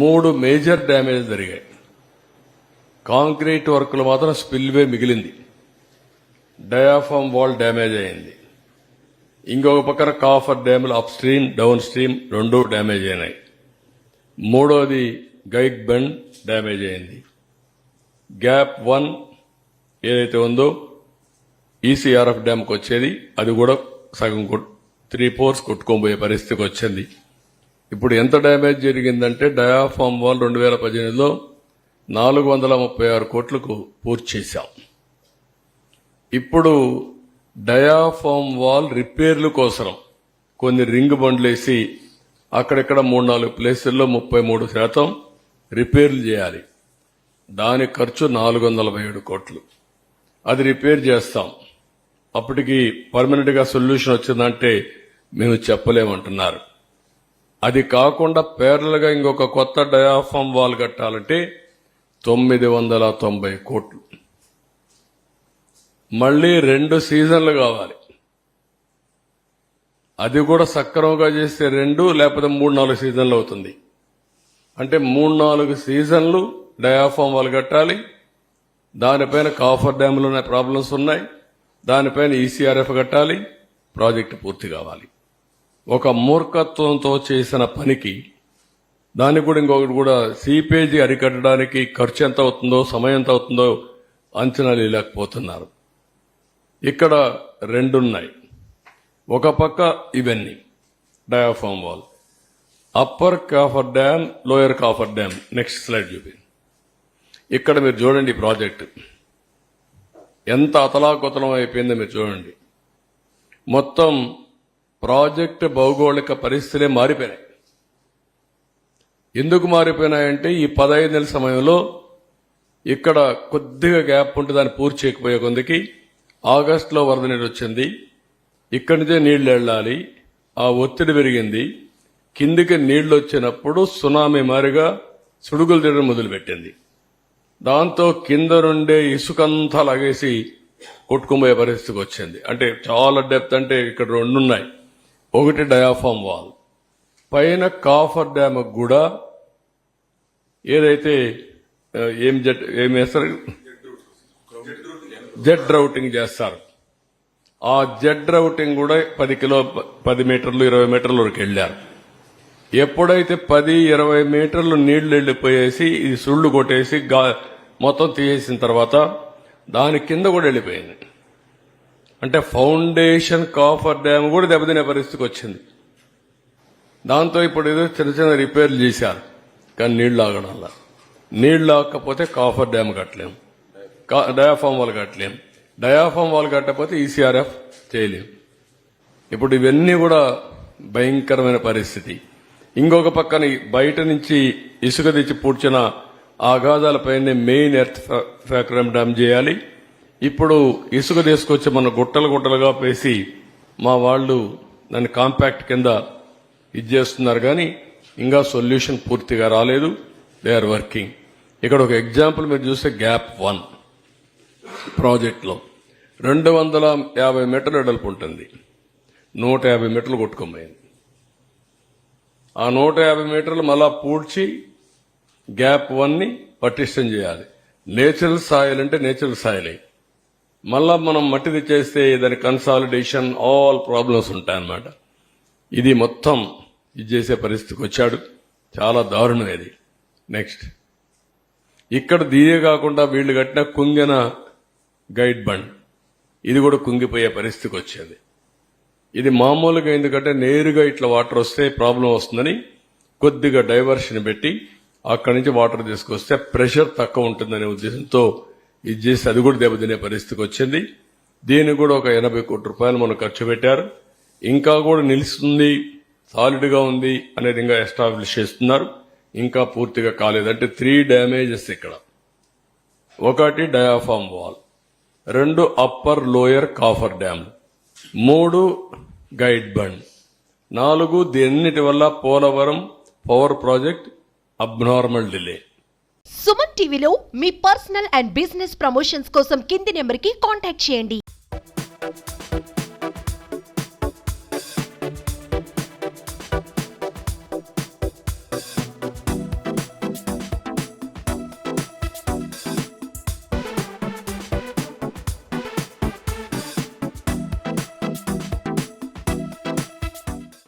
3 major damage జరిగాయి. Concrete వర్క్లు మాత్రం స్పిల్వే మిగిలింది. డయాఫామ్ వాల్ డ్యామేజ్ అయింది. ఇంకొక పక్కన కాఫర్ డ్యాములు up stream down stream 2 damage అయినాయి. మూడోది గైడ్ బండ్ డ్యామేజ్ అయింది. గ్యాప్ 1 ఏదైతే ఉందో ఈసీఆర్ఎఫ్ డ్యామ్కి వచ్చేది అది కూడా సగం 3/4 కొట్టుకోబోయే పరిస్థితికి వచ్చింది. ఇప్పుడు ఎంత డ్యామేజ్ జరిగిందంటే డయాఫామ్ వాల్ 2018లో 436 కోట్లకు పూర్తి చేశాం. ఇప్పుడు డయాఫామ్ వాల్ రిపేర్ల కోసం కొన్ని రింగ్ బండ్లేసి అక్కడెక్కడ 3-4 ప్లేసుల్లో 33% రిపేర్లు చేయాలి. దాని ఖర్చు 447 కోట్లు. అది రిపేర్ చేస్తాం. అప్పటికి పర్మనెంట్ గా సొల్యూషన్ వచ్చిందంటే మేము చెప్పలేమంటున్నారు. అది కాకుండా ప్యారలల్ గా ఇంకొక కొత్త డయాఫామ్ వాల్ కట్టాలంటే 990 కోట్లు. మళ్లీ 2 సీజన్లు కావాలి. అది కూడా సక్రమంగా చేస్తే 2 లేకపోతే 3-4 సీజన్లు అవుతుంది. అంటే 3-4 సీజన్లు డయాఫామ్ వాల్ కట్టాలి. దానిపైన కాఫర్ డ్యాములోనే ప్రాబ్లమ్స్ ఉన్నాయి. దానిపైన ఈసీఆర్ఎఫ్ కట్టాలి. ప్రాజెక్టు పూర్తి కావాలి. ఒక మూర్ఖత్వంతో చేసిన పనికి దానికి కూడా ఇంకొకటి కూడా సీపేజీ అరికట్టడానికి ఖర్చు ఎంత అవుతుందో సమయం ఎంత అవుతుందో అంచనా లేకపోతున్నారు. ఇక్కడ 2 ఉన్నాయి. ఒక పక్క ఇవన్నీ diaphragm wall, upper coffer dam, lower coffer dam. Next slide చూపి. ఇక్కడ మీరు చూడండి ప్రాజెక్టు ఎంత అతలాకుతలం అయిపోయిందో మీరు చూడండి. మొత్తం ప్రాజెక్టు భౌగోళిక పరిస్థితులే మారిపోయినాయి. ఎందుకు మారిపోయినాయంటే ఈ 15 నెలల సమయంలో ఇక్కడ కొద్దిగా గ్యాప్ ఉంటే దాన్ని పూర్తి చేయకపోయే కొందికి ఆగస్టులో వరద నీరు వచ్చింది. ఇక్కడి నుంచే నీళ్లు వెళ్ళాలి. ఆ ఒత్తిడి పెరిగింది. కిందికి నీళ్లు వచ్చినప్పుడు సునామీ మారిగా సుడుగులు తీయడం మొదలుపెట్టింది. దాంతో కింద నుండే ఇసుకంతా లాగేసి కొట్టుకుపోయే పరిస్థితికి వచ్చింది. అంటే చాలా డెప్త్. అంటే ఇక్కడ 2 ఉన్నాయి. ఒకటి డయాఫామ్ వాల్, పైన కాఫర్ డ్యామ్ కూడా ఏదైతే ఏం వేస్తారు, జెడ్ రౌటింగ్ చేస్తారు. ఆ జెడ్ రౌటింగ్ కూడా 10 మీటర్లు 20 మీటర్ల వరకు వెళ్లారు. ఎప్పుడైతే 10-20 మీటర్లు నీళ్లు వెళ్లిపోయేసి ఇది సుళ్లు కొట్టేసి మొత్తం తీసేసిన తర్వాత దాని కింద కూడా వెళ్లిపోయింది. అంటే ఫౌండేషన్ కాఫర్ డ్యామ్ కూడా దెబ్బతినే పరిస్థితికి వచ్చింది. దాంతో ఇప్పుడు ఏదో చిన్న చిన్న రిపేర్లు చేశారు. కానీ నీళ్లు ఆగడంలా. నీళ్లు ఆగకపోతే కాఫర్ డ్యామ్ కట్టలేం, డయాఫామ్ వాల్ కట్టలేం. డయాఫామ్ వాల్ కట్టకపోతే ఈసీఆర్ఎఫ్ చేయలేం. ఇప్పుడు ఇవన్నీ కూడా భయంకరమైన పరిస్థితి. ఇంకొక పక్కన బయట నుంచి ఇసుక తెచ్చి పూడ్చిన ఆఘాతాలపైనే మెయిన్ ఎర్త్ ఫ్యాక్టరీ డ్యామ్ చేయాలి. ఇప్పుడు ఇసుక తీసుకొచ్చి మన గుట్టలుగా పేసి మా వాళ్ళు దాన్ని కాంపాక్ట్ కింద చేస్తున్నారు. కానీ ఇంకా సొల్యూషన్ పూర్తిగా రాలేదు. They are working. ఇక్కడ ఒక ఎగ్జాంపుల్ మీరు చూస్తే గ్యాప్ 1 ప్రాజెక్టులో 250 మీటర్లు వెడల్పు ఉంటుంది. 150 మీటర్లు కొట్టుకోమైంది. ఆ 150 మీటర్లు మళ్ళా పూడ్చి గ్యాప్ 1ని పటిష్టం చేయాలి. నేచురల్ సాయిల్ అంటే నేచురల్ సాయిలే. మళ్ళా మనం మట్టి తెచ్చేస్తే దాని కన్సాలిడేషన్ ఆల్ ప్రాబ్లమ్స్ ఉంటాయన్నమాట. ఇది మొత్తం ఇది చేసే పరిస్థితికి వచ్చాడు. చాలా దారుణం ఇది. నెక్స్ట్ ఇక్కడ దీనే కాకుండా వీళ్లు కట్టిన కుంగిన గైడ్ బండ్ ఇది కూడా కుంగిపోయే పరిస్థితికి వచ్చేది. ఇది మామూలుగా ఎందుకంటే నేరుగా ఇట్లా వాటర్ వస్తే ప్రాబ్లం వస్తుందని కొద్దిగా డైవర్షన్ పెట్టి అక్కడి నుంచి వాటర్ తీసుకొస్తే ప్రెషర్ తక్కువ ఉంటుందనే ఉద్దేశంతో ఇది చేసి అది కూడా దెబ్బతినే పరిస్థితికి వచ్చింది. దీనికి కూడా ఒక 80 కోట్ల రూపాయలు మనం ఖర్చు పెట్టారు. ఇంకా కూడా నిలుస్తుంది, సాలిడ్ గా ఉంది అనేది ఇంకా ఎస్టాబ్లిష్ చేస్తున్నారు. ఇంకా పూర్తిగా కాలేదంటే 3 డ్యామేజెస్ ఇక్కడ. ఒకటి diaphragm wall, 2 upper lower coffer dam, 3 guide bund, 4 దీన్నిటి వల్ల Polavaram power project abnormal delay. Suman టీవీలో మీ పర్సనల్ అండ్ బిజినెస్ ప్రమోషన్స్ కోసం కింది నెంబర్కి కాంటాక్ట్ చేయండి.